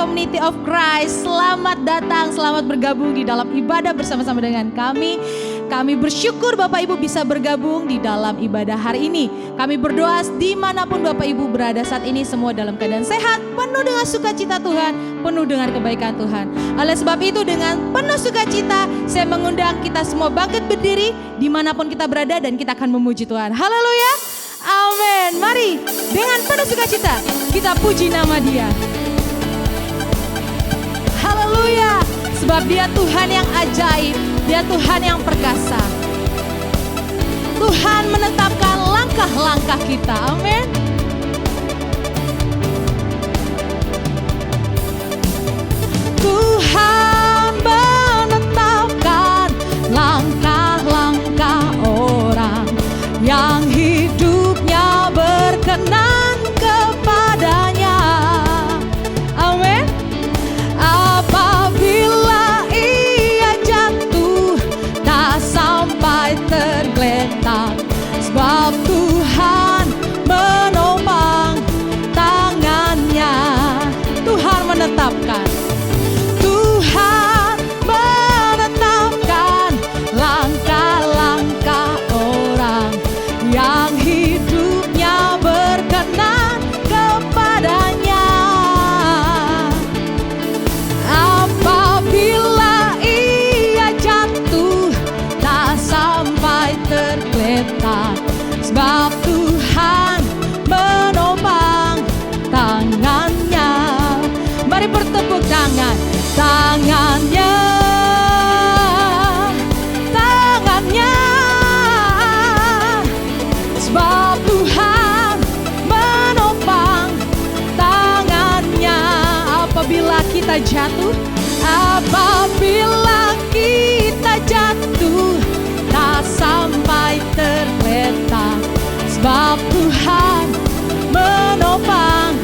Community of Christ. Selamat datang, selamat bergabung di dalam ibadah bersama-sama dengan kami. Kami bersyukur Bapak Ibu bisa bergabung di dalam ibadah hari ini. Kami berdoa dimanapun Bapak Ibu berada saat ini, semua dalam keadaan sehat, penuh dengan sukacita Tuhan, penuh dengan kebaikan Tuhan. Oleh sebab itu dengan penuh sukacita saya mengundang kita semua bangkit berdiri dimanapun kita berada dan kita akan memuji Tuhan. Haleluya, amin. Mari dengan penuh sukacita kita puji nama Dia. Haleluya, sebab Dia Tuhan yang ajaib, Dia Tuhan yang perkasa. Tuhan menetapkan langkah-langkah kita, amin. Tuhan menetapkan langkah-langkah orang yang hidupnya berkenan kepadanya, amin. Apabila ia jatuh tak sampai tergeletak, sebab Tuhan menopang tangannya. Tuhan menetapkan, Tuhan menetapkan langkah-langkah orang yang hidupnya berkenan kepadanya. Apabila ia jatuh tak sampai tergeletak, sebab Tuhan menopang tangannya. Mari bertepuk tangan. Tangannya, tangannya, sebab Tuhan menopang tangannya. Apabila kita jatuh, apabila kita jatuh tak sampai tergeletak, sebab Tuhan menopang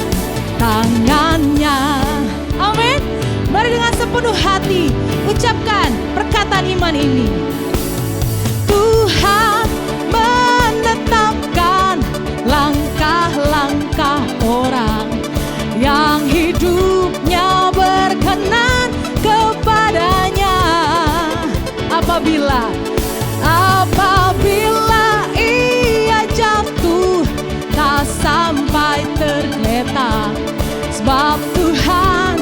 tangannya. Amin. Mari dengan sepenuh hati ucapkan perkataan iman ini. Tuhan menetapkan langkah-langkah orang yang hidupnya berkenan kepadanya. Apabila ia jatuh tak sampai tergeletak, sebab Tuhan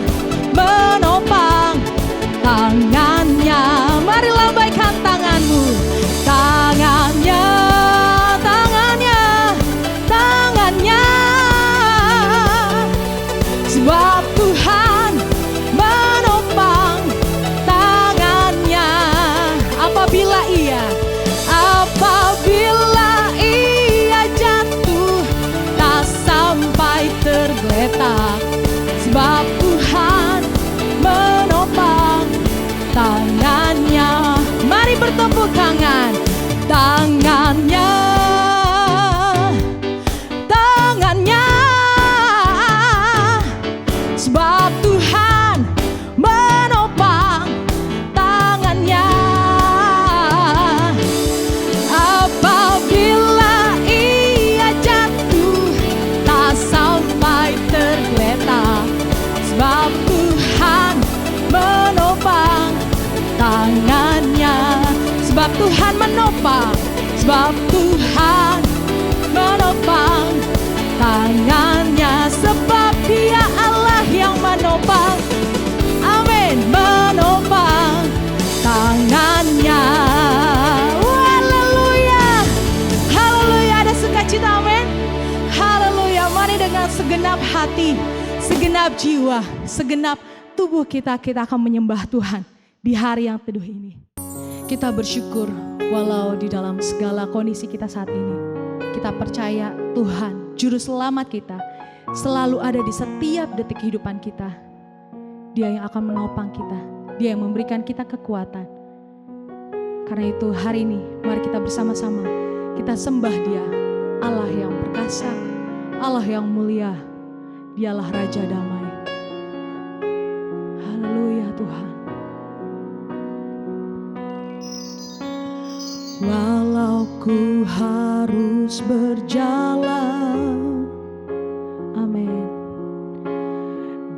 menopang tangannya. Mari lambaikan tanganmu. Tangannya, tangannya, tangannya, sebab Tuhan menopang tangannya. Apabila ia jatuh tak sampai tergeletak, sebab Tuhan menopang tangannya. Mari bertepuk tangan. Tangannya, tangannya, sebab Tuhan menopang tangannya. Apabila ia jatuh tak sampai tergeletak, sebab Tuhan menopang tangannya. Sebab Tuhan menopang, sebab Tuhan menopang tangannya. Sebab Dia Allah yang menopang, amin, menopang tangannya. Haleluya, haleluya, ada sukacita, amin. Haleluya, mari dengan segenap hati, segenap jiwa, segenap tubuh kita akan menyembah Tuhan di hari yang teduh ini. Kita bersyukur walau di dalam segala kondisi kita saat ini, kita percaya Tuhan Juru Selamat kita selalu ada di setiap detik kehidupan kita. Dia yang akan menopang kita, Dia yang memberikan kita kekuatan. Karena itu hari ini mari kita bersama-sama kita sembah Dia, Allah yang perkasa, Allah yang mulia, Dialah Raja Damai. Haleluya Tuhan. Walau ku harus berjalan, amin,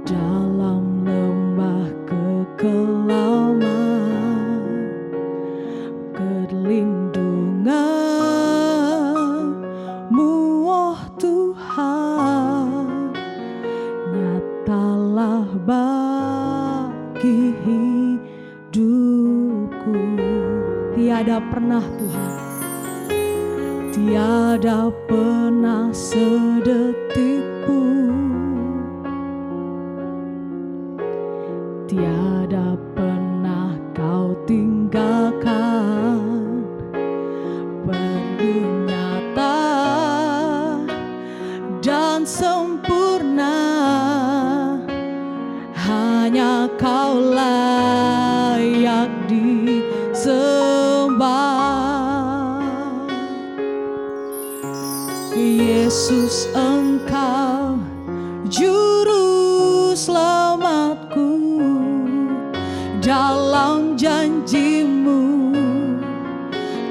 dalam tiada pernah Tuhan, tiada pernah sedetik pun, tiada pernah kau tinggalkan. Perlu nyata dan sempurna, hanya kau layak disembah. Yesus, Engkau juru selamatku, dalam janji-Mu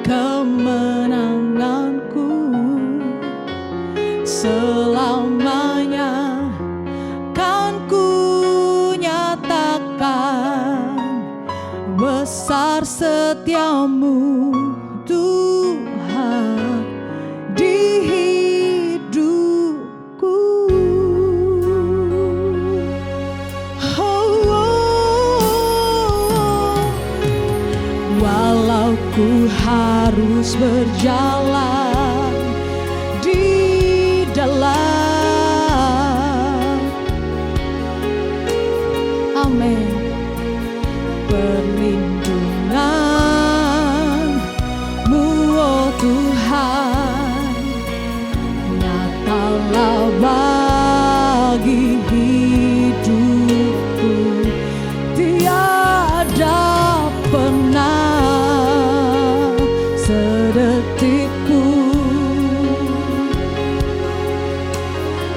kemenanganku selamanya kan ku nyatakan, besar setiamu Tuhan di hidupku. Walau ku harus berjalan di dalam, amin, perlindungan-Mu, oh Tuhan, nyatalah bagi hidupku. Tiada pernah sedetik pun,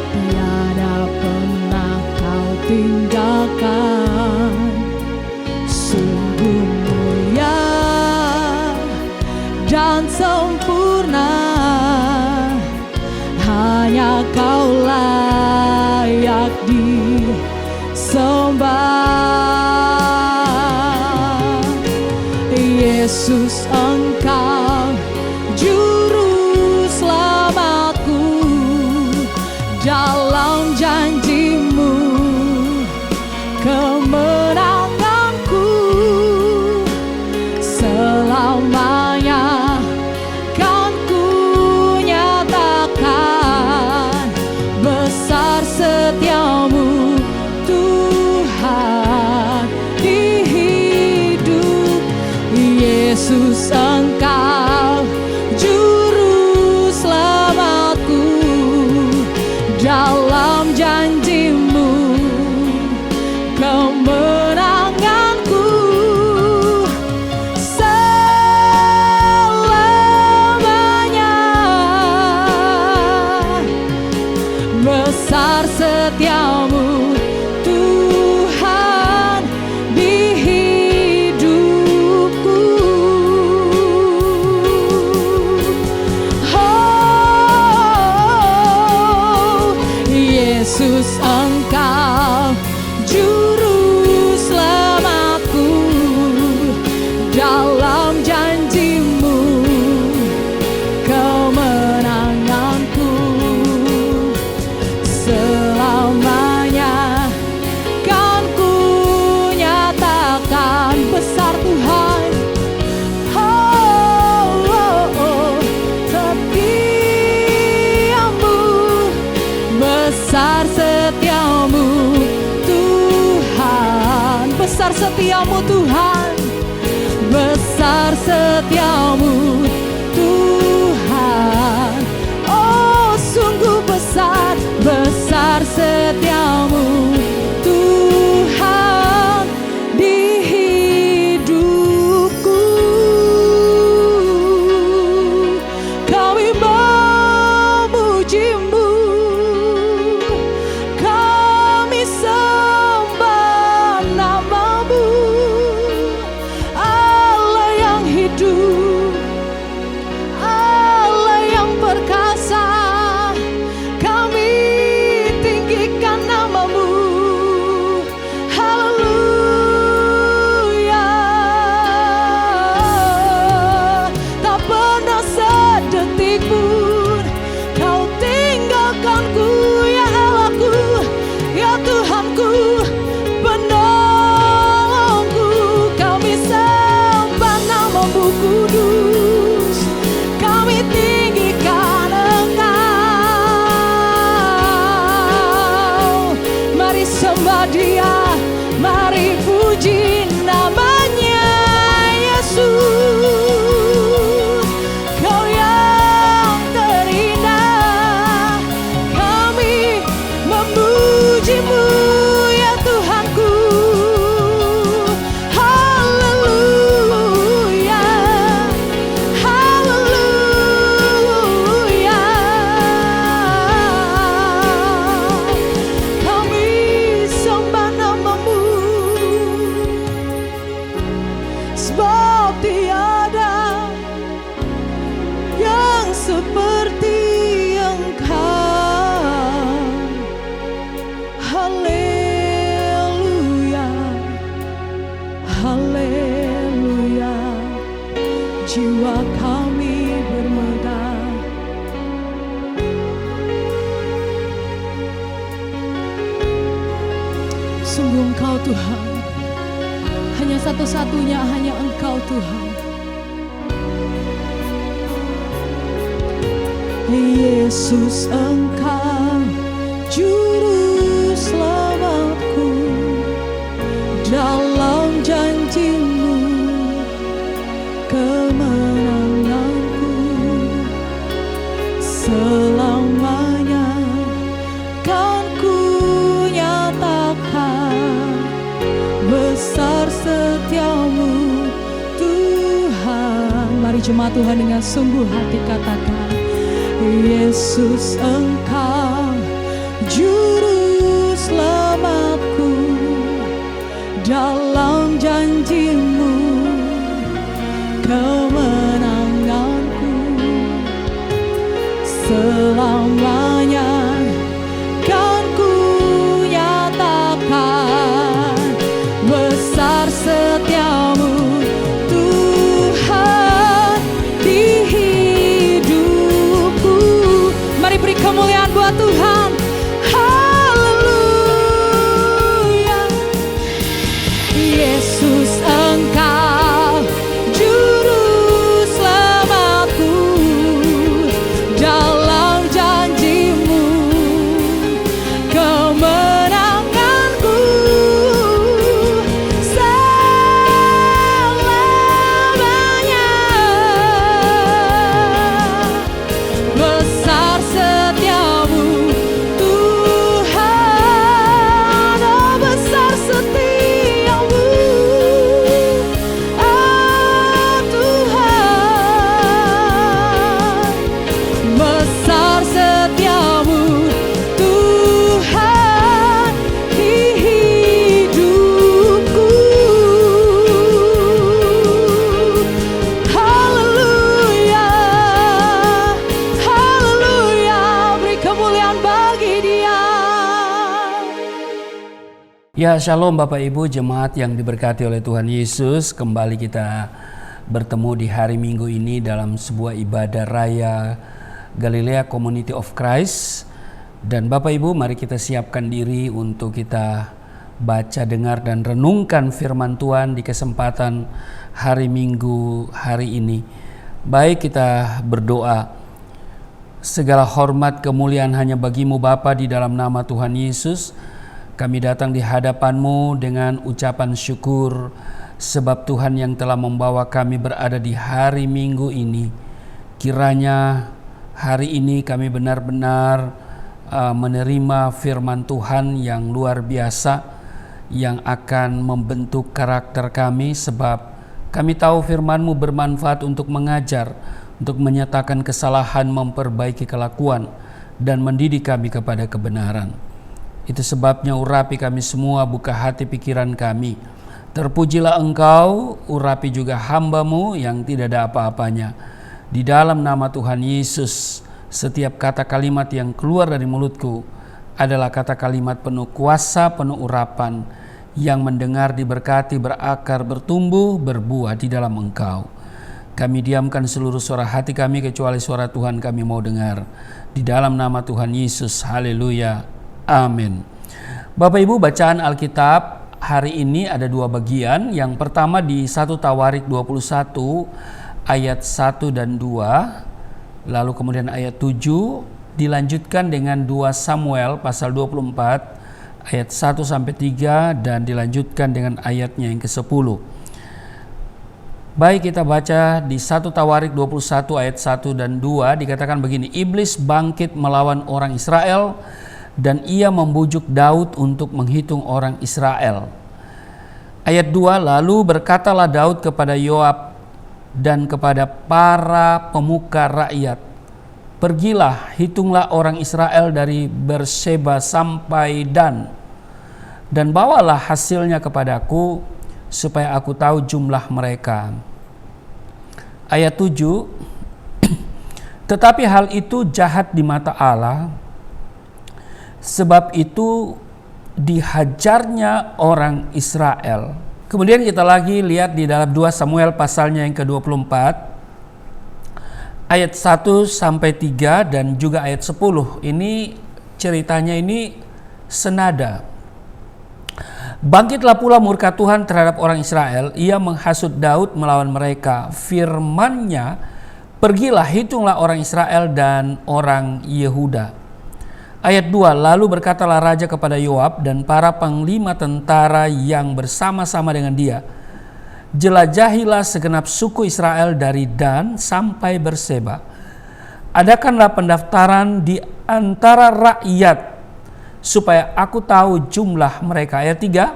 tiada pernah kau tinggalkan. Sungguh mulia dan sempurna, hanya kau layak disembah. Yesus, Engkau juru selamatku, dalam janji-Mu kemenanganku selamanya kan ku nyatakan, besar setiamu Tuhan di hidup. Yesus, Engkau juru selamatku, dalam janji-Mu kemenanganku selamanya, besar setiamu Tuhan di hidupku. Oh, Yesus, Engkau juru selamatku, dalam janji-Mu kemenanganku selamanya kan ku nyatakan, besar Tuhan. Oh, oh, oh, setiamu, besar setiamu Tuhan, besar setiamu Tuhan, besar setiamu Tuhan. Oh, sungguh besar, besar setiamu Tuhan di hidupku. Kami memuji-Mu, kami sembah nama-Mu, Allah yang hidup, Allah yang perkasa. Kami tinggikan nama-Mu, haleluya. Tak pernah sedetik pun Kau tinggalkanku, ya Allahku, ya Tuhanku, penolongku. Kami sembah nama-Mu kudus. Dia. Mari puji namanya Yesus. Kau yang terindah, kami memuji-Mu ya Tuhanku. Haleluya, haleluya. Kami sembah nama-Mu, sebab tiada yang seperti Engkau. Haleluya, haleluya. Jiwa kami bermegah. Sungguh Engkau Tuhan, hanya satu-satunya, hanya Engkau Tuhan. Yesus, Engkau juru selamatku, dalam janji-Mu kemenanganku selamanya kan ku nyatakan. Besar setia-Mu Tuhan. Mari jemaat Tuhan dengan sungguh hati katakan, Yesus, Engkau juru selamatku, dalam janji-Mu kemenanganku selamanya kan ku nyatakan. Besar setia-Mu Tuhan di hidupku. Mari beri kemuliaan buat Tuhan. Haleluya. Yesus, Engkau juru selamatku, dalam janji-Mu kemenanganku selamanya. Besar setia-Mu Tuhan, oh besar setia-Mu, oh Tuhan. Besar setiamu Tuhan di hidupku. Haleluya, haleluya. Beri kemuliaan bagi Dia. Ya, shalom Bapak Ibu jemaat yang diberkati oleh Tuhan Yesus. Kembali kita bertemu di hari Minggu ini dalam sebuah ibadah raya Galilea Community of Christ. Dan Bapak Ibu, mari kita siapkan diri untuk kita baca, dengar, dan renungkan firman Tuhan di kesempatan hari Minggu hari ini. Baik, kita berdoa. Segala hormat kemuliaan hanya bagi-Mu Bapa, di dalam nama Tuhan Yesus. Kami datang di hadapan-Mu dengan ucapan syukur, sebab Tuhan yang telah membawa kami berada di hari Minggu ini. Kiranya hari ini kami benar-benar menerima firman Tuhan yang luar biasa, yang akan membentuk karakter kami, sebab kami tahu firman-Mu bermanfaat untuk mengajar, untuk menyatakan kesalahan, memperbaiki kelakuan, dan mendidik kami kepada kebenaran. Itu sebabnya urapi kami semua, buka hati pikiran kami. Terpujilah Engkau, urapi juga hamba-Mu yang tidak ada apa-apanya. Di dalam nama Tuhan Yesus, setiap kata kalimat yang keluar dari mulutku adalah kata kalimat penuh kuasa, penuh urapan, yang mendengar diberkati, berakar, bertumbuh, berbuah di dalam Engkau. Kami diamkan seluruh suara hati kami kecuali suara Tuhan kami mau dengar. Di dalam nama Tuhan Yesus, haleluya. Amin. Bapak Ibu, bacaan Alkitab hari ini ada dua bagian. Yang pertama di 1 Tawarik 21 ayat 1 dan 2. Lalu kemudian ayat 7 dilanjutkan dengan 2 Samuel pasal 24 ayat 1 sampai 3 dan dilanjutkan dengan ayatnya yang ke-10. Baik, kita baca di 1 Tawarik 21 ayat 1 dan 2 dikatakan begini, iblis bangkit melawan orang Israel dan ia membujuk Daud untuk menghitung orang Israel. Ayat 2, lalu berkatalah Daud kepada Yoab dan kepada para pemuka rakyat, pergilah, hitunglah orang Israel dari Berseba sampai Dan bawalah hasilnya kepadaku, supaya aku tahu jumlah mereka. Ayat 7, tetapi hal itu jahat di mata Allah, sebab itu dihajarnya orang Israel. Kemudian kita lagi lihat di dalam 2 Samuel pasalnya yang ke-24, ayat 1 sampai 3 dan juga ayat 10. Ini ceritanya ini senada. Bangkitlah pula murka Tuhan terhadap orang Israel, ia menghasut Daud melawan mereka. Firman-Nya, pergilah, hitunglah orang Israel dan orang Yehuda. Ayat 2, lalu berkatalah raja kepada Yoab dan para panglima tentara yang bersama-sama dengan dia, jelajahilah segenap suku Israel dari Dan sampai Berseba. Adakanlah pendaftaran di antara rakyat, supaya aku tahu jumlah mereka. Ayat 3,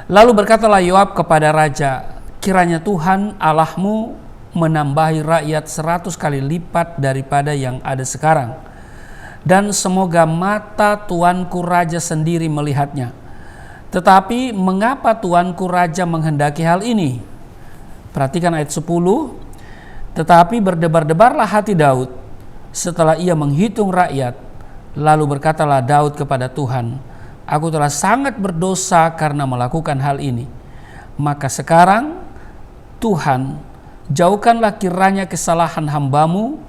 lalu berkatalah Yoab kepada raja, kiranya Tuhan Allahmu menambahi rakyat 100 kali lipat daripada yang ada sekarang, dan semoga mata tuanku raja sendiri melihatnya. Tetapi mengapa tuanku raja menghendaki hal ini? Perhatikan ayat 10, tetapi berdebar-debarlah hati Daud setelah ia menghitung rakyat. Lalu berkatalah Daud kepada Tuhan, aku telah sangat berdosa karena melakukan hal ini. Maka sekarang Tuhan, jauhkanlah kiranya kesalahan hamba-Mu,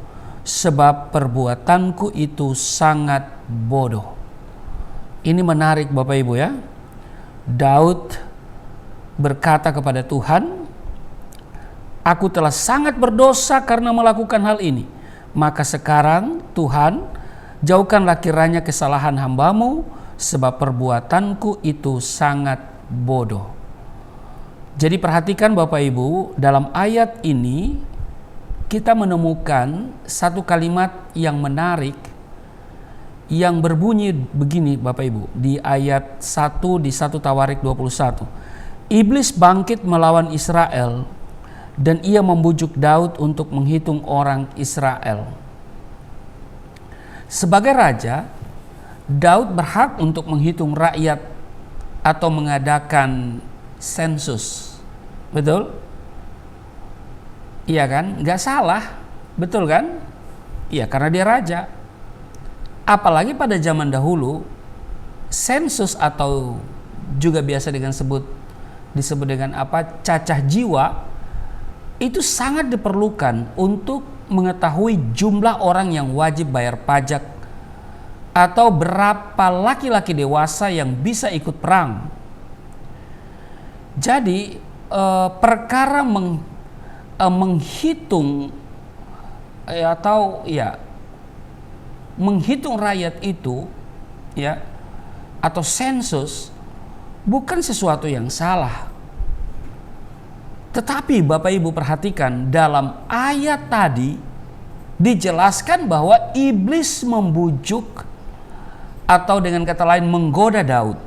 sebab perbuatanku itu sangat bodoh. Ini menarik Bapak Ibu ya. Daud berkata kepada Tuhan, aku telah sangat berdosa karena melakukan hal ini. Maka sekarang Tuhan, jauhkanlah kiranya kesalahan hamba-Mu, sebab perbuatanku itu sangat bodoh. Jadi perhatikan Bapak Ibu, dalam ayat ini kita menemukan satu kalimat yang menarik yang berbunyi begini Bapak Ibu, di ayat 1 di 1 Tawarik 21. Iblis bangkit melawan Israel dan ia membujuk Daud untuk menghitung orang Israel. Sebagai raja, Daud berhak untuk menghitung rakyat atau mengadakan sensus. Betul? Iya kan? Nggak salah. Betul kan? Iya, karena dia raja. Apalagi pada zaman dahulu, sensus atau juga biasa disebut dengan apa? Cacah jiwa, itu sangat diperlukan untuk mengetahui jumlah orang yang wajib bayar pajak atau berapa laki-laki dewasa yang bisa ikut perang. Jadi perkara menghitung menghitung rakyat itu ya, atau sensus, bukan sesuatu yang salah. Tetapi Bapak Ibu perhatikan, dalam ayat tadi dijelaskan bahwa iblis membujuk, atau dengan kata lain menggoda Daud.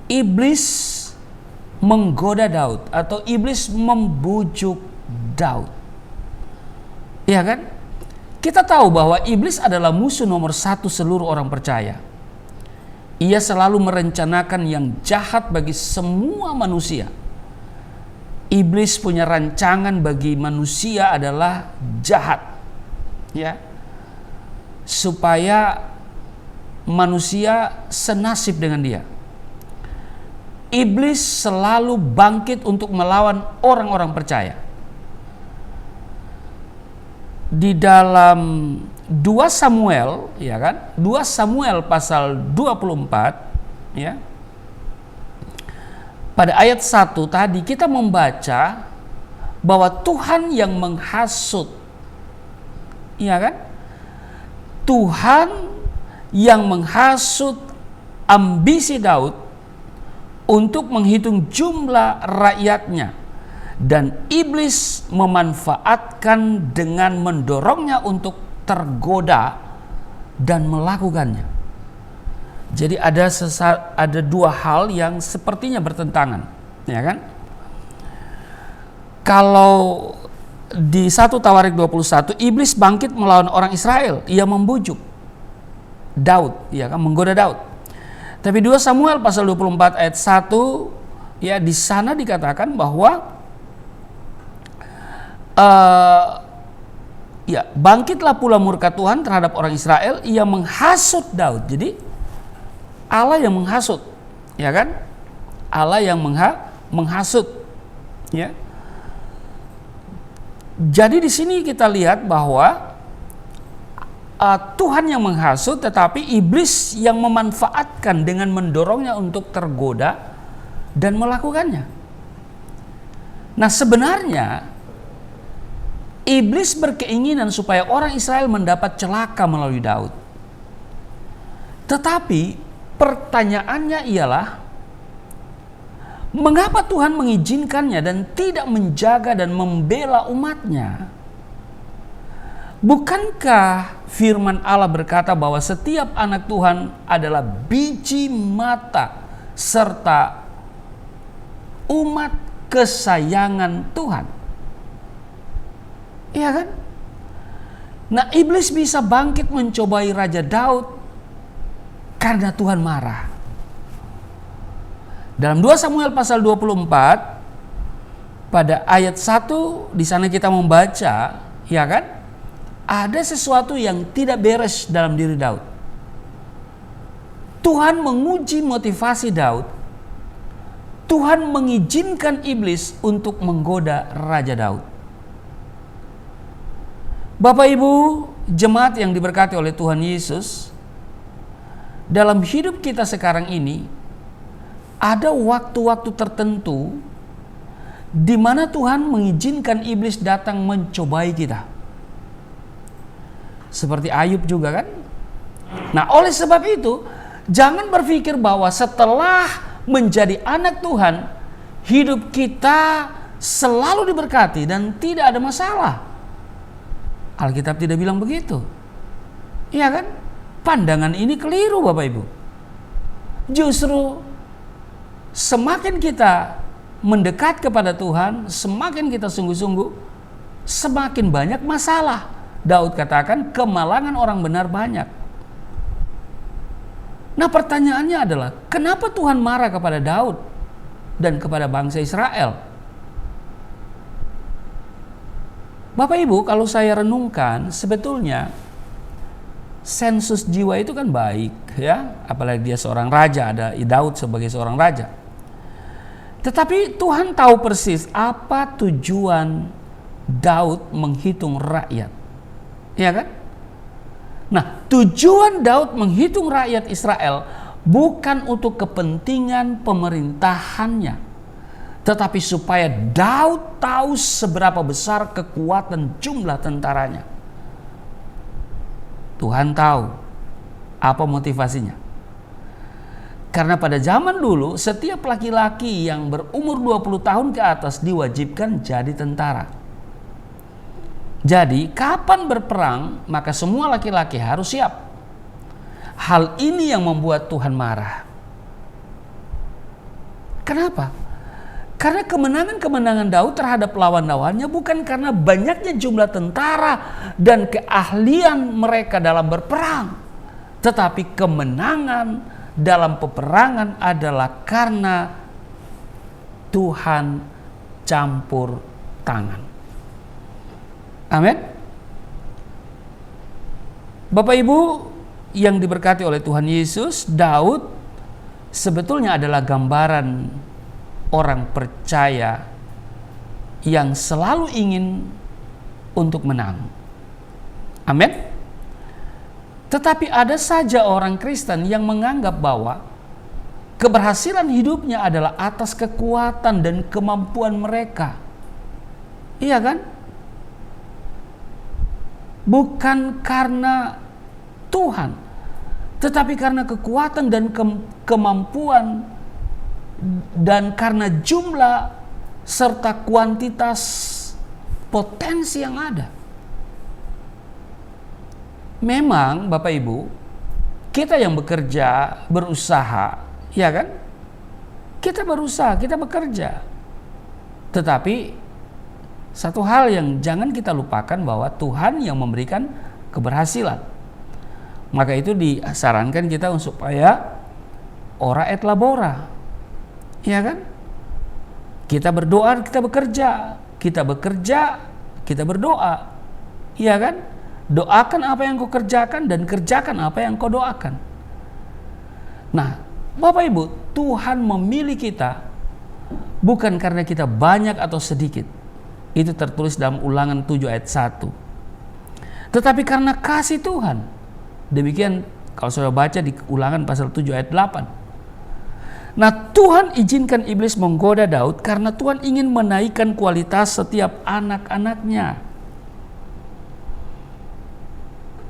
Iblis menggoda Daud atau iblis membujuk Daud. Iya kan? Kita tahu bahwa iblis adalah musuh nomor 1 seluruh orang percaya. Ia selalu merencanakan yang jahat bagi semua manusia. Iblis punya rancangan bagi manusia adalah jahat, ya, supaya manusia senasib dengan dia. Iblis selalu bangkit untuk melawan orang-orang percaya. Di dalam 2 Samuel, ya kan? 2 Samuel pasal 24, ya. Pada ayat 1 tadi kita membaca bahwa Tuhan yang menghasut, ya kan? Tuhan yang menghasut ambisi Daud untuk menghitung jumlah rakyatnya, dan iblis memanfaatkan dengan mendorongnya untuk tergoda dan melakukannya. Jadi ada dua hal yang sepertinya bertentangan, ya kan? Kalau di 1 Tawarik 21, iblis bangkit melawan orang Israel, ia membujuk Daud, ya kan, menggoda Daud. Tapi 2 Samuel pasal 24 ayat 1, ya, di sana dikatakan bahwa ya, bangkitlah pula murka Tuhan terhadap orang Israel, ia menghasut Daud. Jadi Allah yang menghasut, ya kan? Allah yang menghasut, ya. Jadi di sini kita lihat bahwa Tuhan yang menghasut, tetapi iblis yang memanfaatkan dengan mendorongnya untuk tergoda dan melakukannya. Nah, sebenarnya iblis berkeinginan supaya orang Israel mendapat celaka melalui Daud. Tetapi pertanyaannya ialah, mengapa Tuhan mengizinkannya dan tidak menjaga dan membela umatnya? Bukankah firman Allah berkata bahwa setiap anak Tuhan adalah biji mata serta umat kesayangan Tuhan? Iya kan? Nah, iblis bisa bangkit mencobai Raja Daud karena Tuhan marah. Dalam 2 Samuel pasal 24 pada ayat 1, di sana kita membaca, ya kan? Ada sesuatu yang tidak beres dalam diri Daud. Tuhan menguji motivasi Daud. Tuhan mengizinkan iblis untuk menggoda Raja Daud. Bapak Ibu jemaat yang diberkati oleh Tuhan Yesus, dalam hidup kita sekarang ini ada waktu-waktu tertentu di mana Tuhan mengizinkan iblis datang mencobai kita. Seperti Ayub juga kan? Nah, oleh sebab itu, jangan berpikir bahwa setelah menjadi anak Tuhan, hidup kita selalu diberkati dan tidak ada masalah. Alkitab tidak bilang begitu. Iya kan? Pandangan ini keliru, Bapak Ibu. Justru semakin kita mendekat kepada Tuhan, semakin kita sungguh-sungguh, semakin banyak masalah. Daud katakan, kemalangan orang benar banyak. Nah, pertanyaannya adalah, kenapa Tuhan marah kepada Daud dan kepada bangsa Israel? Bapak Ibu, kalau saya renungkan, sebetulnya sensus jiwa itu kan baik, ya. Apalagi dia seorang raja, ada Daud sebagai seorang raja. Tetapi Tuhan tahu persis apa tujuan Daud menghitung rakyat, ya kan? Nah, tujuan Daud menghitung rakyat Israel bukan untuk kepentingan pemerintahannya, tetapi supaya Daud tahu seberapa besar kekuatan jumlah tentaranya. Tuhan tahu apa motivasinya. Karena pada zaman dulu setiap laki-laki yang berumur 20 tahun ke atas diwajibkan jadi tentara. Jadi kapan berperang maka semua laki-laki harus siap. Hal ini yang membuat Tuhan marah. Kenapa? Karena kemenangan-kemenangan Daud terhadap lawan-lawannya bukan karena banyaknya jumlah tentara dan keahlian mereka dalam berperang. Tetapi kemenangan dalam peperangan adalah karena Tuhan campur tangan. Amin. Bapak Ibu yang diberkati oleh Tuhan Yesus, Daud sebetulnya adalah gambaran orang percaya yang selalu ingin untuk menang. Amin. Tetapi ada saja orang Kristen yang menganggap bahwa keberhasilan hidupnya adalah atas kekuatan dan kemampuan mereka. Iya kan? Bukan karena Tuhan. tetapi karena kekuatan dan kemampuan dan karena jumlah serta kuantitas potensi yang ada. Memang Bapak Ibu, kita yang bekerja, berusaha, ya kan? Kita berusaha, kita bekerja. Tetapi satu hal yang jangan kita lupakan, bahwa Tuhan yang memberikan keberhasilan. Maka itu disarankan kita supaya ora et labora, ya kan? Kita berdoa, kita bekerja, kita bekerja, kita berdoa, ya kan? Doakan apa yang kau kerjakan dan kerjakan apa yang kau doakan. Nah, Bapak Ibu, Tuhan memilih kita bukan karena kita banyak atau sedikit. Itu tertulis dalam Ulangan 7 ayat 1. Tetapi karena kasih Tuhan. Demikian kalau saudara baca di Ulangan pasal 7 ayat 8. Nah, Tuhan izinkan iblis menggoda Daud karena Tuhan ingin menaikkan kualitas setiap anak-anaknya.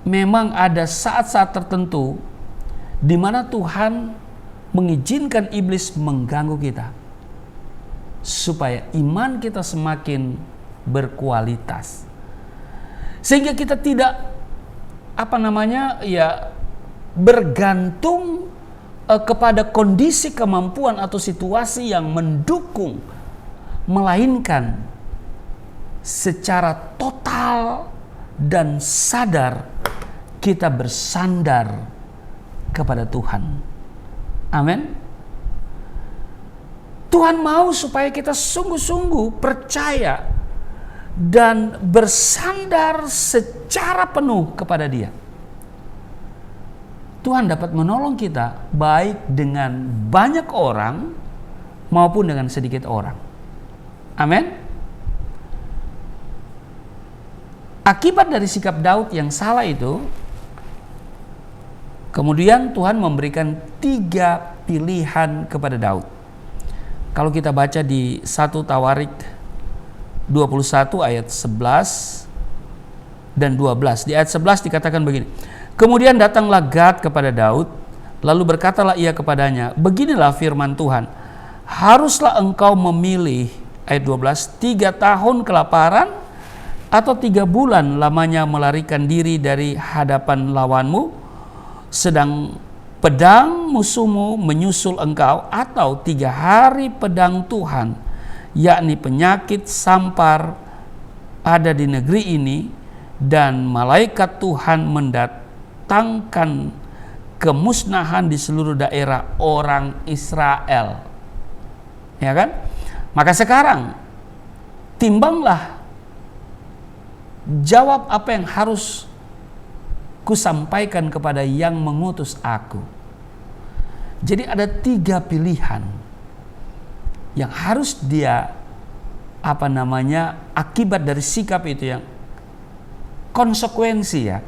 Memang ada saat-saat tertentu di mana Tuhan mengizinkan iblis mengganggu kita supaya iman kita semakin berkualitas, sehingga kita tidak bergantung kepada kondisi, kemampuan atau situasi yang mendukung, melainkan secara total dan sadar kita bersandar kepada Tuhan. Amin. Tuhan mau supaya kita sungguh-sungguh percaya dan bersandar secara penuh kepada Dia. Tuhan dapat menolong kita baik dengan banyak orang maupun dengan sedikit orang. Amin. Akibat dari sikap Daud yang salah itu, kemudian Tuhan memberikan 3 pilihan kepada Daud. Kalau kita baca di 1 Tawarik 21 ayat 11 dan 12. Di ayat 11 dikatakan begini. Kemudian datanglah Gad kepada Daud, lalu berkatalah ia kepadanya, beginilah firman Tuhan, haruslah engkau memilih, ayat 12, 3 tahun kelaparan atau 3 bulan lamanya melarikan diri dari hadapan lawanmu, sedang pedang musuhmu menyusul engkau, atau 3 hari pedang Tuhan, yakni penyakit sampar ada di negeri ini, dan malaikat Tuhan mendatangkan kemusnahan di seluruh daerah orang Israel. Ya kan? Maka sekarang timbanglah, jawab apa yang harus kusampaikan kepada yang mengutus aku. Jadi ada 3 pilihan yang harus dia akibat dari sikap itu, yang konsekuensi, ya,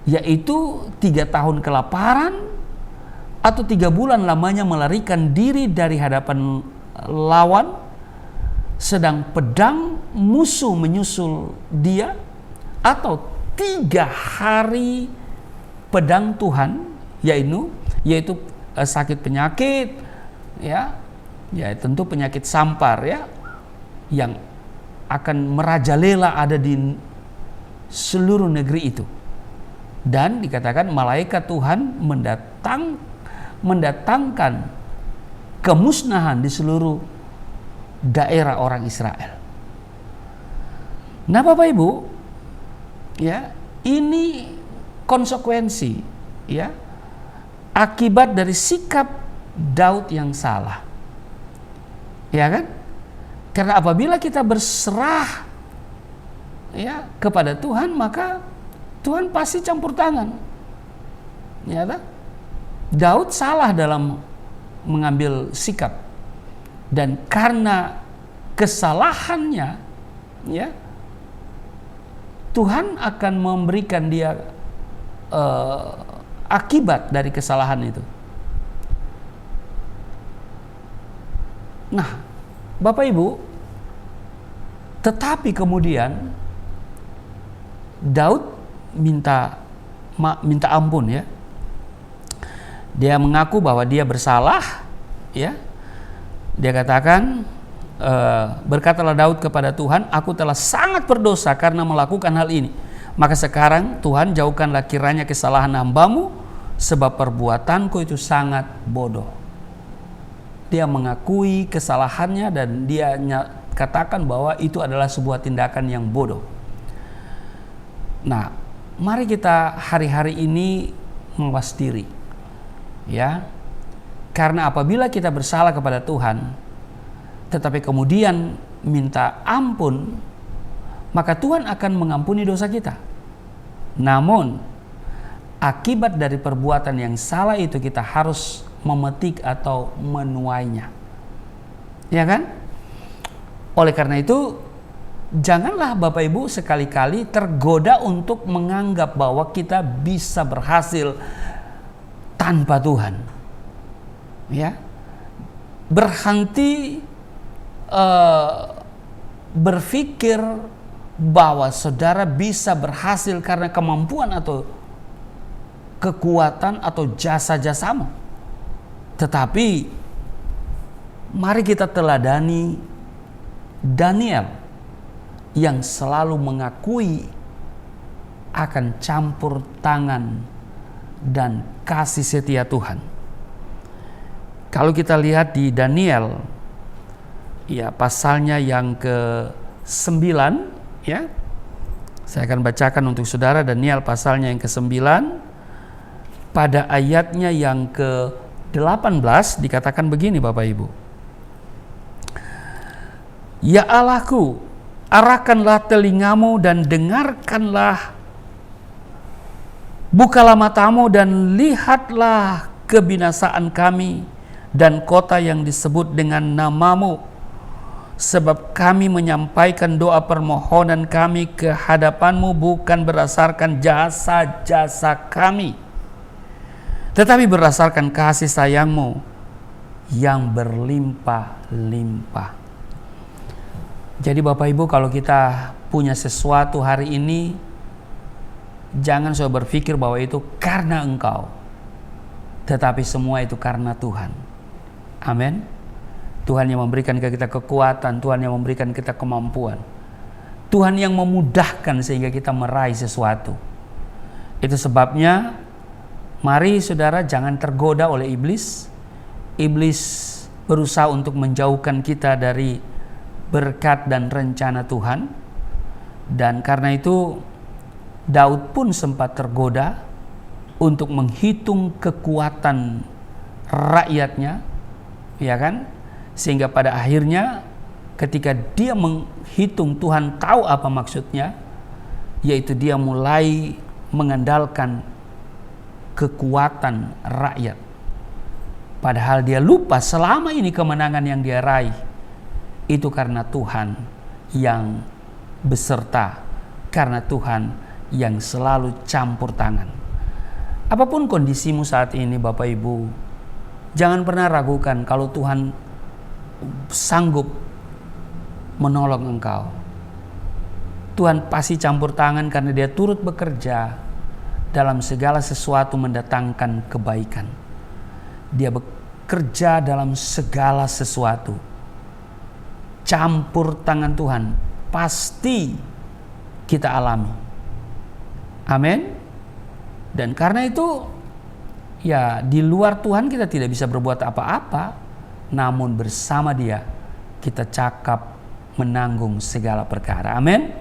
yaitu 3 tahun kelaparan atau 3 bulan lamanya melarikan diri dari hadapan lawan, sedang pedang musuh menyusul dia, atau 3 hari pedang Tuhan, yaitu sakit penyakit, ya tentu penyakit sampar, ya, yang akan merajalela ada di seluruh negeri itu. Dan dikatakan malaikat Tuhan mendatangkan kemusnahan di seluruh daerah orang Israel. Nah, Bapak Ibu, ya, ini konsekuensi, ya, akibat dari sikap Daud yang salah. Ya kan? Karena apabila kita berserah, ya, kepada Tuhan, maka Tuhan pasti campur tangan. Ya kan? Daud salah dalam mengambil sikap, dan karena kesalahannya, ya, Tuhan akan memberikan dia akibat dari kesalahan itu. Nah, Bapak Ibu, tetapi kemudian Daud minta ampun, ya. Dia mengaku bahwa dia bersalah, ya. Dia katakan, berkatalah Daud kepada Tuhan, aku telah sangat berdosa karena melakukan hal ini. Maka sekarang Tuhan, jauhkanlah kiranya kesalahan hamba-Mu, sebab perbuatanku itu sangat bodoh. Dia mengakui kesalahannya dan dia katakan bahwa itu adalah sebuah tindakan yang bodoh. Nah, mari kita hari-hari ini mawas diri, ya. Karena apabila kita bersalah kepada Tuhan, tetapi kemudian minta ampun, maka Tuhan akan mengampuni dosa kita. Namun, akibat dari perbuatan yang salah itu kita harus memetik atau menuainya. Ya kan? Oleh karena itu, janganlah Bapak Ibu sekali-kali tergoda untuk menganggap bahwa kita bisa berhasil tanpa Tuhan. Ya. Berhenti berpikir bahwa saudara bisa berhasil karena kemampuan atau kekuatan atau jasa-jasamu. Tetapi mari kita teladani Daniel yang selalu mengakui akan campur tangan dan kasih setia Tuhan. Kalau kita lihat di Daniel, ya, pasalnya yang ke-9, ya. Saya akan bacakan untuk saudara Daniel pasalnya yang ke-9. Pada ayatnya yang ke-18 dikatakan begini Bapak Ibu. Ya Allahku, arahkanlah telingamu dan dengarkanlah, bukalah matamu dan lihatlah kebinasaan kami dan kota yang disebut dengan nama-Mu, sebab kami menyampaikan doa permohonan kami ke hadapan-Mu bukan berdasarkan jasa-jasa kami, tetapi berdasarkan kasih sayang-Mu yang berlimpah-limpah. Jadi Bapak Ibu, kalau kita punya sesuatu hari ini, jangan selalu berpikir bahwa itu karena engkau, tetapi semua itu karena Tuhan. Amin. Tuhan yang memberikan ke kita kekuatan, Tuhan yang memberikan kita kemampuan, Tuhan yang memudahkan sehingga kita meraih sesuatu. Itu sebabnya mari saudara jangan tergoda oleh iblis. Iblis berusaha untuk menjauhkan kita dari berkat dan rencana Tuhan. Dan karena itu Daud pun sempat tergoda untuk menghitung kekuatan rakyatnya, ya kan? Sehingga pada akhirnya ketika dia menghitung, Tuhan tahu apa maksudnya, yaitu dia mulai mengandalkan kekuatan rakyat. Padahal dia lupa selama ini kemenangan yang dia raih itu karena Tuhan yang beserta, karena Tuhan yang selalu campur tangan. Apapun kondisimu saat ini Bapak Ibu, jangan pernah ragukan kalau Tuhan sanggup menolong engkau. Tuhan pasti campur tangan karena Dia turut bekerja dalam segala sesuatu mendatangkan kebaikan. Dia bekerja dalam segala sesuatu. Campur tangan Tuhan pasti kita alami. Amin. Dan karena itu, ya, di luar Tuhan kita tidak bisa berbuat apa-apa, namun bersama Dia kita cakap menanggung segala perkara. Amin.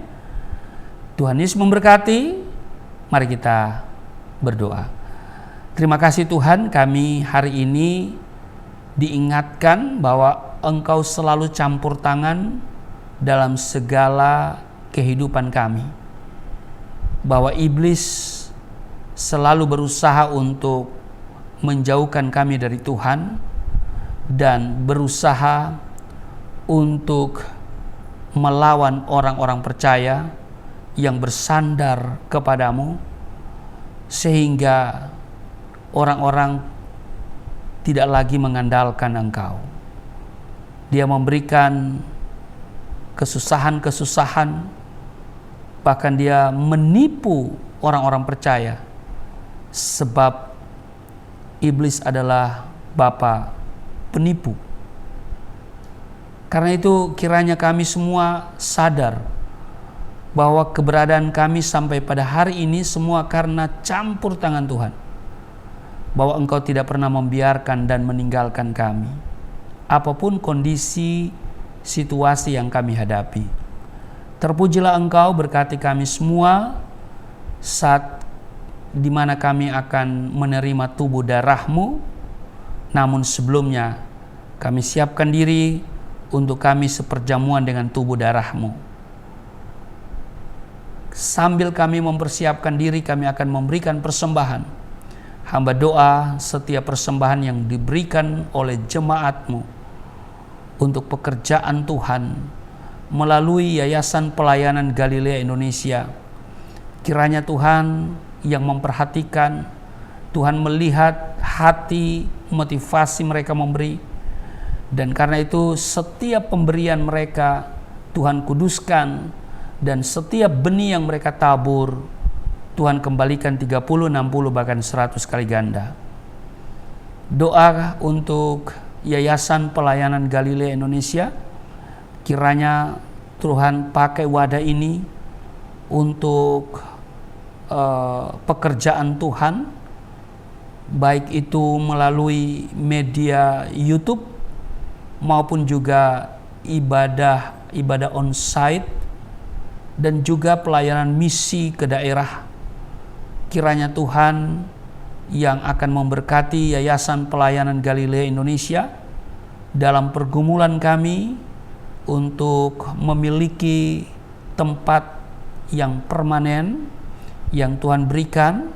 Tuhan Yesus memberkati. Mari kita berdoa. Terima kasih Tuhan, kami hari ini diingatkan bahwa Engkau selalu campur tangan dalam segala kehidupan kami. Bahwa iblis selalu berusaha untuk menjauhkan kami dari Tuhan dan berusaha untuk melawan orang-orang percaya yang bersandar kepadamu, sehingga orang-orang tidak lagi mengandalkan Engkau. Dia memberikan kesusahan-kesusahan, bahkan dia menipu orang-orang percaya, sebab iblis adalah bapa penipu. Karena itu kiranya kami semua sadar bahwa keberadaan kami sampai pada hari ini semua karena campur tangan Tuhan. Bahwa Engkau tidak pernah membiarkan dan meninggalkan kami. Apapun kondisi, situasi yang kami hadapi. Terpujilah Engkau, berkati kami semua saat di mana kami akan menerima tubuh darah-Mu. Namun sebelumnya kami siapkan diri untuk kami seperjamuan dengan tubuh darah-Mu. Sambil kami mempersiapkan diri, kami akan memberikan persembahan. Hamba doa setiap persembahan yang diberikan oleh jemaat-Mu untuk pekerjaan Tuhan melalui Yayasan Pelayanan Galilea Indonesia. Kiranya Tuhan yang memperhatikan, Tuhan melihat hati, motivasi mereka memberi, dan karena itu setiap pemberian mereka Tuhan kuduskan, dan setiap benih yang mereka tabur Tuhan kembalikan 30, 60, bahkan 100 kali ganda. Doa untuk Yayasan Pelayanan Galilea Indonesia, kiranya Tuhan pakai wadah ini untuk pekerjaan Tuhan, baik itu melalui media YouTube maupun juga ibadah on-site dan juga pelayanan misi ke daerah. Kiranya Tuhan yang akan memberkati Yayasan Pelayanan Galilea Indonesia dalam pergumulan kami untuk memiliki tempat yang permanen yang Tuhan berikan,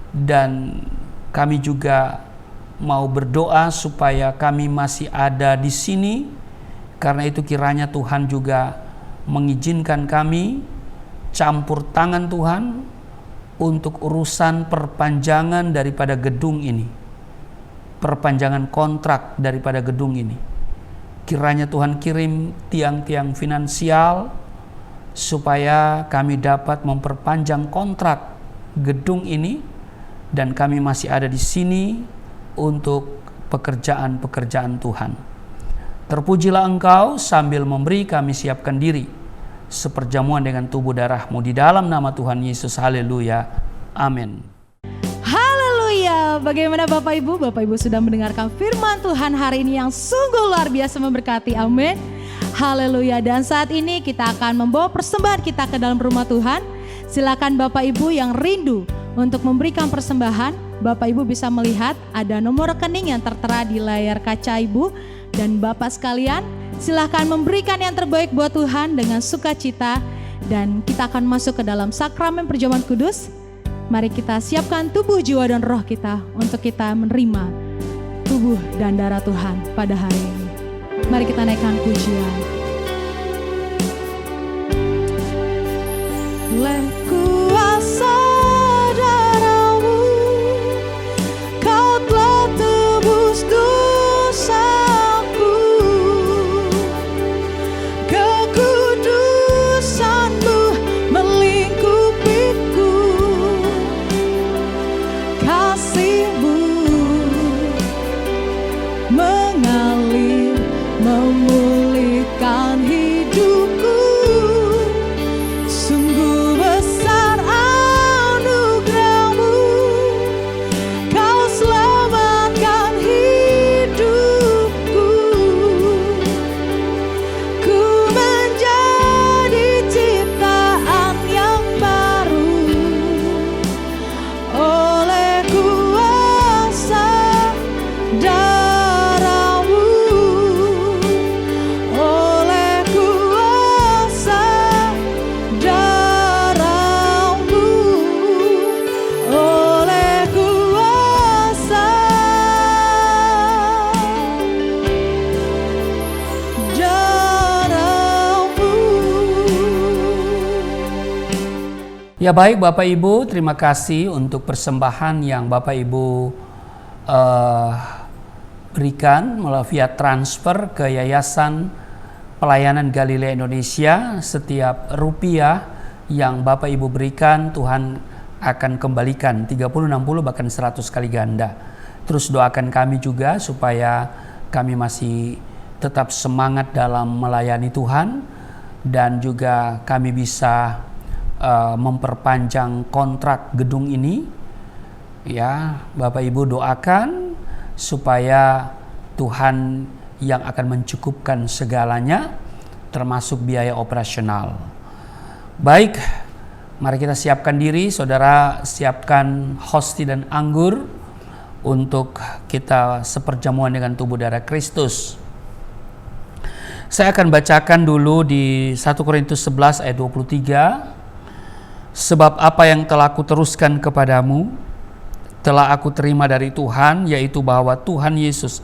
dan kami juga mau berdoa supaya kami masih ada di sini. Karena itu kiranya Tuhan juga mengizinkan kami campur tangan Tuhan untuk urusan perpanjangan daripada gedung ini, perpanjangan kontrak daripada gedung ini. Kiranya Tuhan kirim tiang-tiang finansial supaya kami dapat memperpanjang kontrak gedung ini, dan kami masih ada di sini untuk pekerjaan-pekerjaan Tuhan. Terpujilah Engkau, sambil memberi kami siapkan diri seperjamuan dengan tubuh darah-Mu di dalam nama Tuhan Yesus. Haleluya. Amin. Haleluya. Bagaimana Bapak Ibu? Bapak Ibu sudah mendengarkan firman Tuhan hari ini yang sungguh luar biasa memberkati. Amin. Haleluya. Dan saat ini kita akan membawa persembahan kita ke dalam rumah Tuhan. Silakan Bapak Ibu yang rindu untuk memberikan persembahan, Bapak Ibu bisa melihat ada nomor rekening yang tertera di layar kaca Ibu. Dan Bapak sekalian, silakan memberikan yang terbaik buat Tuhan dengan sukacita. Dan kita akan masuk ke dalam sakramen perjamuan kudus. Mari kita siapkan tubuh, jiwa, dan roh kita untuk kita menerima tubuh dan darah Tuhan pada hari ini. Mari kita naikkan pujian. Oleh kuasa darah-Mu, Kau telah tebus dosaku. Kekudusan-Mu melingkupiku. Kasih-Mu mengalir, memulihkan hidupku. Sungguh besar anugerah-Mu, Kau selamatkan hidupku. Ku menjadi ciptaan yang baru oleh kuasa darah-Mu, oleh kuasa darah-Mu, oleh kuasa darah-Mu. Ya baik Bapak Ibu, terima kasih untuk persembahan yang Bapak Ibu berikan melalui via transfer ke Yayasan Pelayanan Galilea Indonesia. Setiap rupiah yang Bapak Ibu berikan, Tuhan akan kembalikan 30, 60, bahkan 100 kali ganda. terus doakan kami juga supaya kami masih tetap semangat dalam melayani Tuhan, dan juga kami bisa memperpanjang kontrak gedung ini. Ya, Bapak Ibu doakan supaya Tuhan yang akan mencukupkan segalanya, termasuk biaya operasional. Baik, mari kita siapkan diri, saudara, siapkan hosti dan anggur untuk kita seperjamuan dengan tubuh darah Kristus. Saya akan bacakan dulu di 1 Korintus 11 ayat 23. Sebab apa yang telah aku teruskan kepadamu, telah aku terima dari Tuhan, yaitu bahwa Tuhan Yesus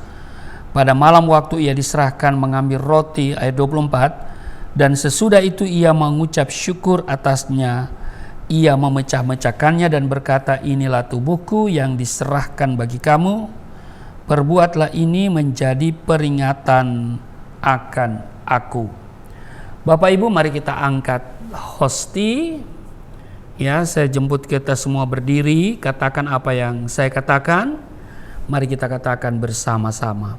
pada malam waktu ia diserahkan mengambil roti, ayat 24, dan sesudah itu ia mengucap syukur atasnya, ia memecah-mecahkannya dan berkata, inilah tubuhku yang diserahkan bagi kamu, perbuatlah ini menjadi peringatan akan aku. Bapak Ibu, mari kita angkat hosti. Ya, saya jemput kita semua berdiri, katakan apa yang saya katakan. Mari kita katakan bersama-sama.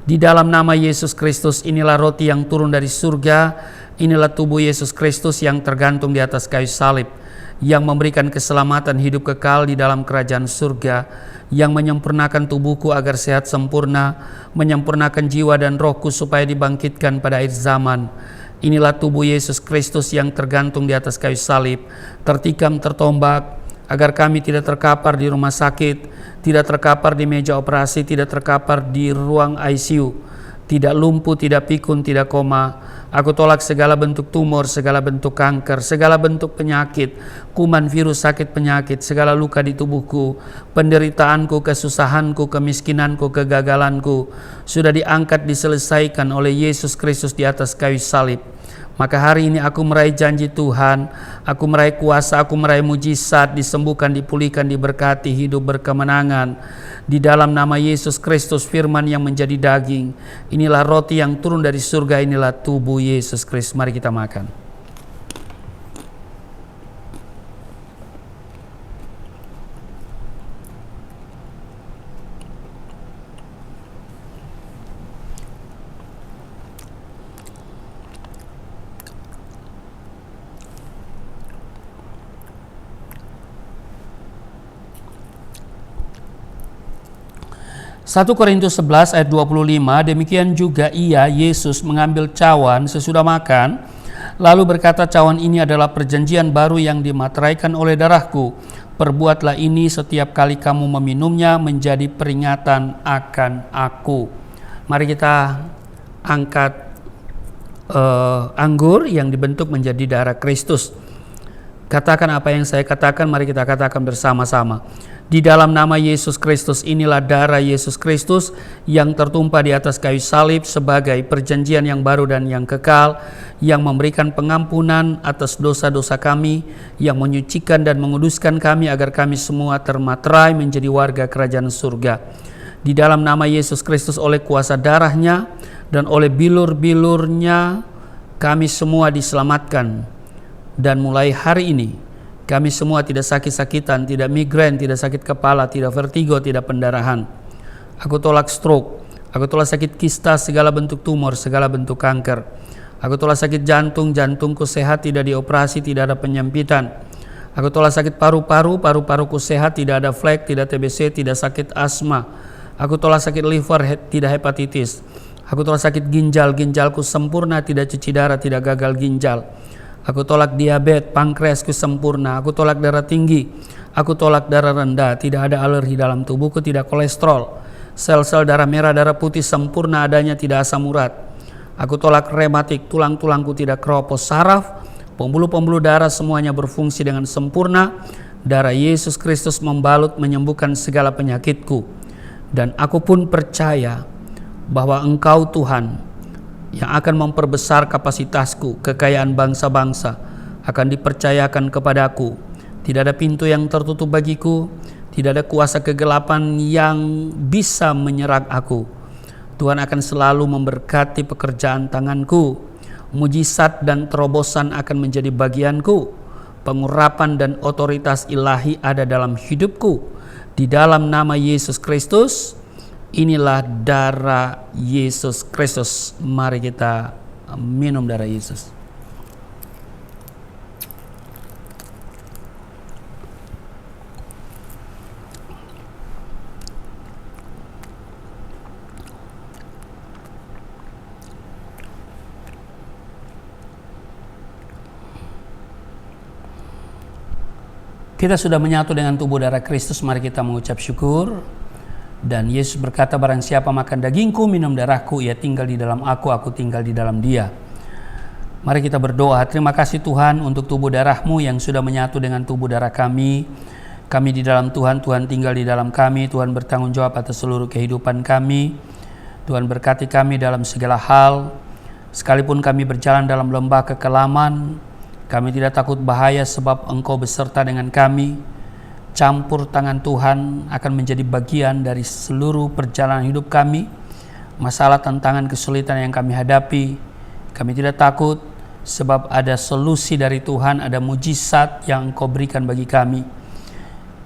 Di dalam nama Yesus Kristus, inilah roti yang turun dari surga, inilah tubuh Yesus Kristus yang tergantung di atas kayu salib, yang memberikan keselamatan hidup kekal di dalam kerajaan surga, yang menyempurnakan tubuhku agar sehat sempurna, menyempurnakan jiwa dan rohku supaya dibangkitkan pada akhir zaman. Inilah tubuh Yesus Kristus yang tergantung di atas kayu salib, tertikam, tertombak, agar kami tidak terkapar di rumah sakit, tidak terkapar di meja operasi, tidak terkapar di ruang ICU, tidak lumpuh, tidak pikun, tidak koma. Aku tolak segala bentuk tumor, segala bentuk kanker, segala bentuk penyakit, kuman, virus, sakit, penyakit, segala luka di tubuhku, penderitaanku, kesusahanku, kemiskinanku, kegagalanku, sudah diangkat, diselesaikan oleh Yesus Kristus di atas kayu salib. Maka hari ini aku meraih janji Tuhan, aku meraih kuasa, aku meraih mujizat, disembuhkan, dipulihkan, diberkati, hidup berkemenangan. Di dalam nama Yesus Kristus, firman yang menjadi daging. Inilah roti yang turun dari surga, inilah tubuh Yesus Kristus. Mari kita makan. 1 Korintus 11 ayat 25, demikian juga ia, Yesus, mengambil cawan sesudah makan, lalu berkata, cawan ini adalah perjanjian baru yang dimateraikan oleh darahku. Perbuatlah ini setiap kali kamu meminumnya menjadi peringatan akan aku. Mari kita angkat anggur yang dibentuk menjadi darah Kristus. Katakan apa yang saya katakan, mari kita katakan bersama-sama. Di dalam nama Yesus Kristus, inilah darah Yesus Kristus yang tertumpah di atas kayu salib sebagai perjanjian yang baru dan yang kekal, yang memberikan pengampunan atas dosa-dosa kami, yang menyucikan dan menguduskan kami agar kami semua termaterai menjadi warga kerajaan surga. Di dalam nama Yesus Kristus, oleh kuasa darahnya dan oleh bilur-bilurnya, kami semua diselamatkan. Dan mulai hari ini, kami semua tidak sakit-sakitan, tidak migrain, tidak sakit kepala, tidak vertigo, tidak pendarahan. Aku tolak stroke, aku tolak sakit kista, segala bentuk tumor, segala bentuk kanker. Aku tolak sakit jantung, jantungku sehat, tidak dioperasi, tidak ada penyempitan. Aku tolak sakit paru-paru, paru-paruku sehat, tidak ada flek, tidak TBC, tidak sakit asma. Aku tolak sakit liver, tidak hepatitis. Aku tolak sakit ginjal, ginjalku sempurna, tidak cuci darah, tidak gagal ginjal. Aku tolak diabetes, pankreasku sempurna. Aku tolak darah tinggi. Aku tolak darah rendah. Tidak ada alergi dalam tubuhku, tidak kolesterol. Sel-sel darah merah, darah putih sempurna adanya, tidak asam urat. Aku tolak rematik, tulang-tulangku tidak keropos, saraf, pembuluh-pembuluh darah semuanya berfungsi dengan sempurna. Darah Yesus Kristus membalut, menyembuhkan segala penyakitku. Dan aku pun percaya bahwa Engkau Tuhan yang akan memperbesar kapasitasku, kekayaan bangsa-bangsa akan dipercayakan kepadaku. Tidak ada pintu yang tertutup bagiku, tidak ada kuasa kegelapan yang bisa menyerang aku. Tuhan akan selalu memberkati pekerjaan tanganku. Mujizat dan terobosan akan menjadi bagianku. Pengurapan dan otoritas ilahi ada dalam hidupku. Di dalam nama Yesus Kristus, inilah darah Yesus Kristus. Mari kita minum darah Yesus. Kita sudah menyatu dengan tubuh darah Kristus, mari kita mengucap syukur. Dan Yesus berkata, barang siapa makan dagingku, minum darahku, ia tinggal di dalam aku tinggal di dalam dia. Mari kita berdoa. Terima kasih Tuhan untuk tubuh darah-Mu yang sudah menyatu dengan tubuh darah kami. Kami di dalam Tuhan, Tuhan tinggal di dalam kami, Tuhan bertanggung jawab atas seluruh kehidupan kami. Tuhan berkati kami dalam segala hal. Sekalipun kami berjalan dalam lembah kekelaman, kami tidak takut bahaya sebab Engkau beserta dengan kami. Campur tangan Tuhan akan menjadi bagian dari seluruh perjalanan hidup kami. Masalah, tantangan, kesulitan yang kami hadapi, kami tidak takut sebab ada solusi dari Tuhan, ada mujizat yang Engkau berikan bagi kami.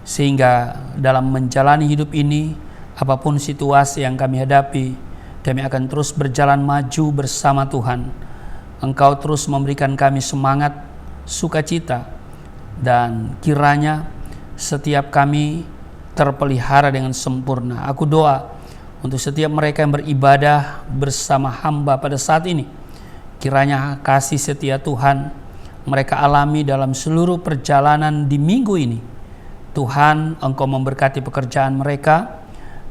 Sehingga dalam menjalani hidup ini, apapun situasi yang kami hadapi, kami akan terus berjalan maju bersama Tuhan. Engkau terus memberikan kami semangat, sukacita, dan kiranya setiap kami terpelihara dengan sempurna. Aku doa untuk setiap mereka yang beribadah bersama hamba pada saat ini, kiranya kasih setia Tuhan mereka alami dalam seluruh perjalanan di minggu ini. Tuhan, Engkau memberkati pekerjaan mereka,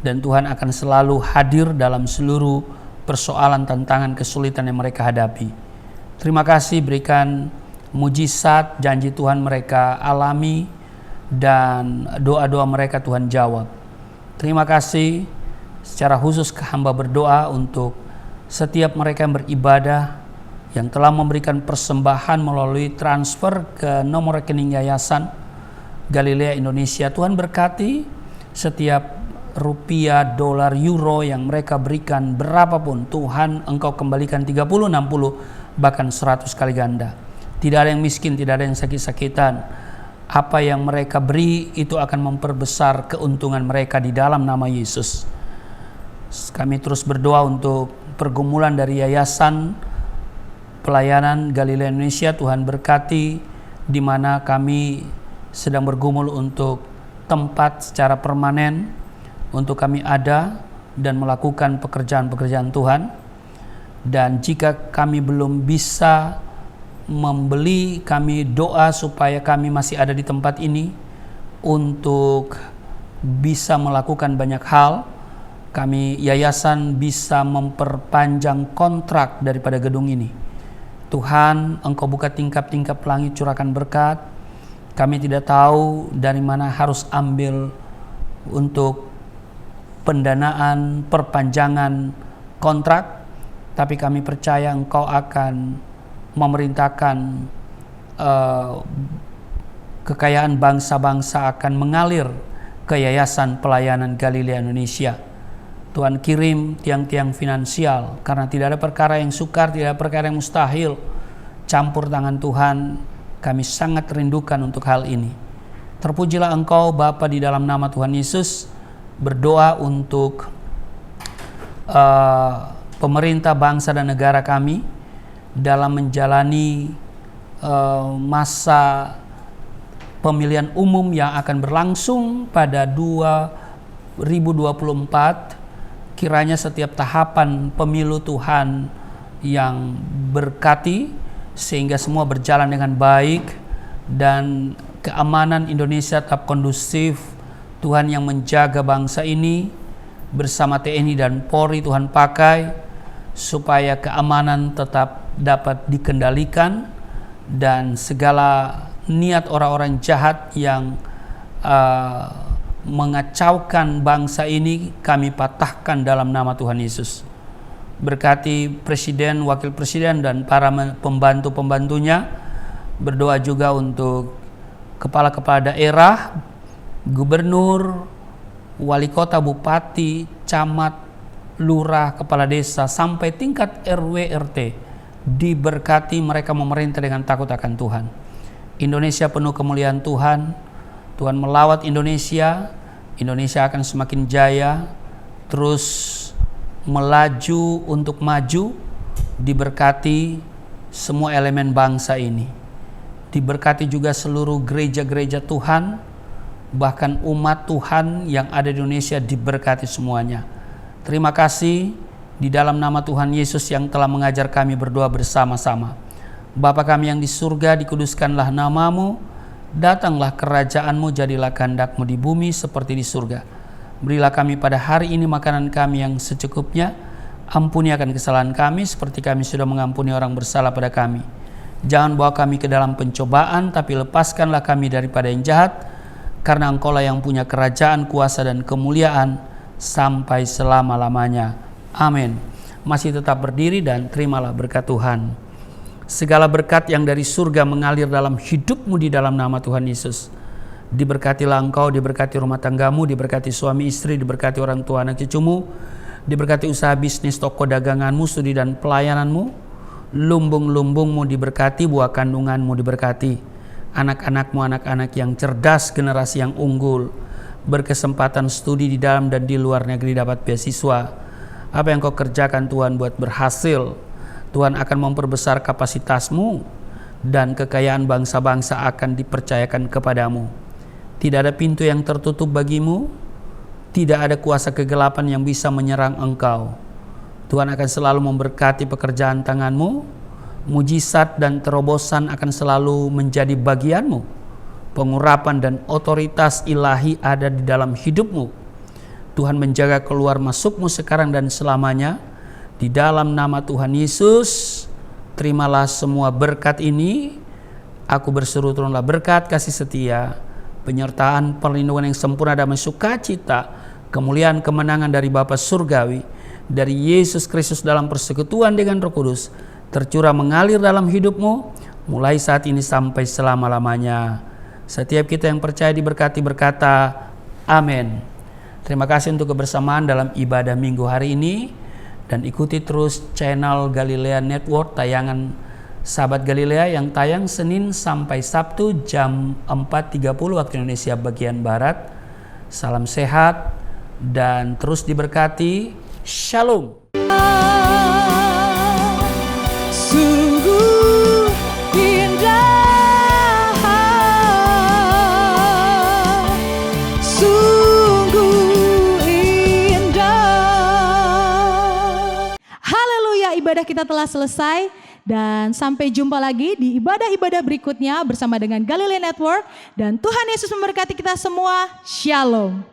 dan Tuhan akan selalu hadir dalam seluruh persoalan, tantangan, kesulitan yang mereka hadapi. Terima kasih, berikan mujizat, janji Tuhan mereka alami, dan doa-doa mereka Tuhan jawab. Terima kasih. Secara khusus hamba berdoa untuk setiap mereka yang beribadah, yang telah memberikan persembahan melalui transfer ke nomor rekening Yayasan Galilea Indonesia. Tuhan berkati setiap rupiah, dolar, euro yang mereka berikan, berapapun, Tuhan Engkau kembalikan 30, 60, bahkan 100 kali ganda. Tidak ada yang miskin, tidak ada yang sakit-sakitan. Apa yang mereka beri itu akan memperbesar keuntungan mereka di dalam nama Yesus. Kami terus berdoa untuk pergumulan dari Yayasan Pelayanan Galilea Indonesia. Tuhan berkati di mana kami sedang bergumul untuk tempat secara permanen untuk kami ada dan melakukan pekerjaan-pekerjaan Tuhan. Dan jika kami belum bisa membeli, kami doa supaya kami masih ada di tempat ini untuk bisa melakukan banyak hal. Kami yayasan bisa memperpanjang kontrak daripada gedung ini. Tuhan, Engkau buka tingkap-tingkap langit, curahkan berkat. Kami tidak tahu dari mana harus ambil untuk pendanaan perpanjangan kontrak, tapi kami percaya Engkau akan memerintahkan kekayaan bangsa-bangsa akan mengalir ke Yayasan Pelayanan Galilea Indonesia. Tuhan kirim tiang-tiang finansial, karena tidak ada perkara yang sukar, tidak ada perkara yang mustahil. Campur tangan Tuhan, kami sangat rindukan untuk hal ini. Terpujilah Engkau Bapa di dalam nama Tuhan Yesus. Berdoa untuk pemerintah bangsa dan negara kami dalam menjalani masa pemilihan umum yang akan berlangsung pada 2024. Kiranya setiap tahapan pemilu Tuhan yang berkati sehingga semua berjalan dengan baik dan keamanan Indonesia tetap kondusif. Tuhan yang menjaga bangsa ini bersama TNI dan Polri Tuhan pakai supaya keamanan tetap dapat dikendalikan dan segala niat orang-orang jahat yang mengacaukan bangsa ini kami patahkan dalam nama Tuhan Yesus. Berkati Presiden, Wakil Presiden, dan para pembantu-pembantunya. Berdoa juga untuk kepala-kepala daerah, gubernur, wali kota, bupati, camat, lurah, kepala desa, sampai tingkat RW RT. Diberkati mereka memerintah dengan takut akan Tuhan. Indonesia penuh kemuliaan Tuhan. Tuhan melawat Indonesia Indonesia akan semakin jaya, terus melaju untuk maju, diberkati semua elemen bangsa ini. Diberkati juga seluruh gereja-gereja Tuhan, bahkan umat Tuhan yang ada di Indonesia diberkati semuanya. Terima kasih di dalam nama Tuhan Yesus yang telah mengajar kami berdoa bersama-sama. Bapa kami yang di surga, dikuduskanlah namamu, datanglah kerajaan-Mu, jadilah kehendak-Mu di bumi seperti di surga. Berilah kami pada hari ini makanan kami yang secukupnya. Ampuni akan kesalahan kami seperti kami sudah mengampuni orang bersalah pada kami. Jangan bawa kami ke dalam pencobaan, tapi lepaskanlah kami daripada yang jahat. Karena Engkau-lah yang punya kerajaan, kuasa, dan kemuliaan sampai selama-lamanya. Amin. Masih tetap berdiri dan terimalah berkat Tuhan. Segala berkat yang dari surga mengalir dalam hidupmu di dalam nama Tuhan Yesus. Diberkatilah engkau, diberkati rumah tanggamu, diberkati suami istri, diberkati orang tua anak cucumu, diberkati usaha bisnis, toko daganganmu, studi dan pelayananmu, lumbung-lumbungmu diberkati, buah kandunganmu diberkati, anak-anakmu anak-anak yang cerdas, generasi yang unggul, berkesempatan studi di dalam dan di luar negeri, dapat beasiswa. Apa yang kau kerjakan Tuhan buat berhasil, Tuhan akan memperbesar kapasitasmu dan kekayaan bangsa-bangsa akan dipercayakan kepadamu. Tidak ada pintu yang tertutup bagimu, tidak ada kuasa kegelapan yang bisa menyerang engkau. Tuhan akan selalu memberkati pekerjaan tanganmu, mujizat dan terobosan akan selalu menjadi bagianmu. Pengurapan dan otoritas ilahi ada di dalam hidupmu. Tuhan menjaga keluar masukmu sekarang dan selamanya. Di dalam nama Tuhan Yesus, terimalah semua berkat ini. Aku berseru turunlah berkat kasih setia, penyertaan, perlindungan yang sempurna, damai, sukacita, kemuliaan, kemenangan dari Bapa Surgawi, dari Yesus Kristus dalam persekutuan dengan Roh Kudus, tercurah mengalir dalam hidupmu, mulai saat ini sampai selama-lamanya. Setiap kita yang percaya diberkati berkata, amin. Terima kasih untuk kebersamaan dalam ibadah minggu hari ini. Dan ikuti terus channel Galilea Network, tayangan Sahabat Galilea yang tayang Senin sampai Sabtu jam 4.30 waktu Indonesia bagian Barat. Salam sehat dan terus diberkati. Shalom. Sungguh indah, sungguh indah. Haleluya, ibadah kita telah selesai. Dan sampai jumpa lagi di ibadah-ibadah berikutnya bersama dengan Galilea Network. Dan Tuhan Yesus memberkati kita semua. Shalom.